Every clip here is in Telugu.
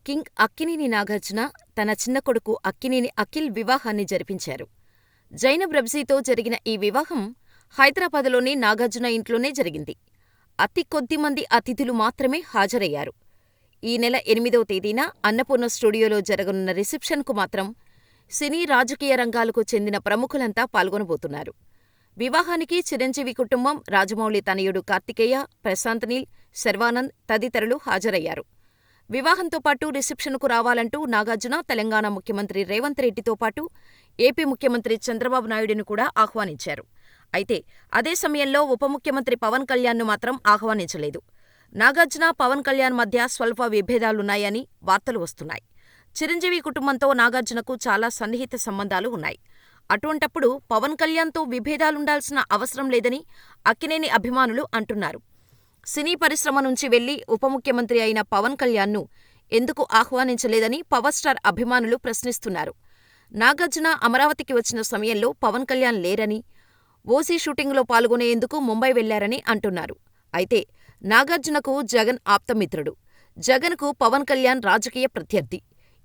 కింగ్ అక్కినేని నాగార్జున తన చిన్న కొడుకు అక్కినేని అఖిల్ వివాహాన్ని జరిపించారు. జైనబ్ రబ్జీతో జరిగిన ఈ వివాహం హైదరాబాదులోని నాగార్జున ఇంట్లోనే జరిగింది. అతి కొద్దిమంది అతిథులు మాత్రమే హాజరయ్యారు. ఈ నెల 8వ తేదీన అన్నపూర్ణ స్టూడియోలో జరగనున్న రిసెప్షన్కు మాత్రం సినీ, రాజకీయ రంగాలకు చెందిన ప్రముఖులంతా పాల్గొనబోతున్నారు. వివాహానికి చిరంజీవి కుటుంబం, రాజమౌళి తనయుడు కార్తికేయ, ప్రశాంత్ నీల్, శర్వానంద్ తదితరులు హాజరయ్యారు. వివాహంతో పాటు రిసెప్షన్కు రావాలంటూ నాగార్జున తెలంగాణ ముఖ్యమంత్రి రేవంత్ రెడ్డితో పాటు ఏపీ ముఖ్యమంత్రి చంద్రబాబు నాయుడును కూడా ఆహ్వానించారు. అయితే అదే సమయంలో ఉప ముఖ్యమంత్రి పవన్ కళ్యాణ్ను మాత్రం ఆహ్వానించలేదు. నాగార్జున, పవన్ కళ్యాణ్ మధ్య స్వల్ప విభేదాలున్నాయని వార్తలు వస్తున్నాయి. చిరంజీవి కుటుంబంతో నాగార్జునకు చాలా సన్నిహిత సంబంధాలు ఉన్నాయి. అటువంటప్పుడు పవన్ కళ్యాణ్తో విభేదాలుండాల్సిన అవసరం లేదని అక్కినేని అభిమానులు అంటున్నారు. సినీ పరిశ్రమ నుంచి వెళ్లి ఉప ముఖ్యమంత్రి అయిన పవన్ కళ్యాణ్ను ఎందుకు ఆహ్వానించలేదని పవర్ స్టార్ అభిమానులు ప్రశ్నిస్తున్నారు. నాగార్జున అమరావతికి వచ్చిన సమయంలో పవన్ కళ్యాణ్ లేరని, ఓజీ షూటింగులో పాల్గొనేందుకు ముంబై వెళ్లారని అంటున్నారు. అయితే నాగార్జునకు జగన్ ఆప్తమిత్రుడు. జగన్కు పవన్ కళ్యాణ్ రాజకీయ ప్రత్యర్థి.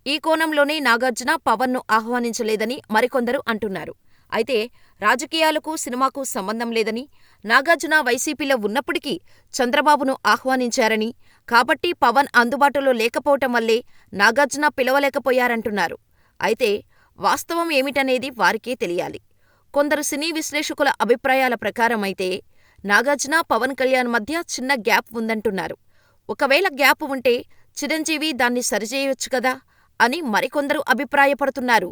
ఈ కోణంలోనే నాగార్జున పవన్ను ఆహ్వానించలేదని మరికొందరు అంటున్నారు. అయితే రాజకీయాలకు, సినిమాకు సంబంధం లేదని, నాగార్జున వైసీపీలో ఉన్నప్పటికీ చంద్రబాబును ఆహ్వానించారని, కాబట్టి పవన్ అందుబాటులో లేకపోవటం వల్లే నాగార్జున పిలవలేకపోయారంటున్నారు. అయితే వాస్తవం ఏమిటనేది వారికే తెలియాలి. కొందరు సినీ విశ్లేషకుల అభిప్రాయాల ప్రకారమైతే నాగార్జున, పవన్ కళ్యాణ్ మధ్య చిన్న గ్యాప్ ఉందంటున్నారు. ఒకవేళ గ్యాప్ ఉంటే చిరంజీవి దాన్ని సరిచేయొచ్చు కదా అని మరికొందరు అభిప్రాయపడుతున్నారు.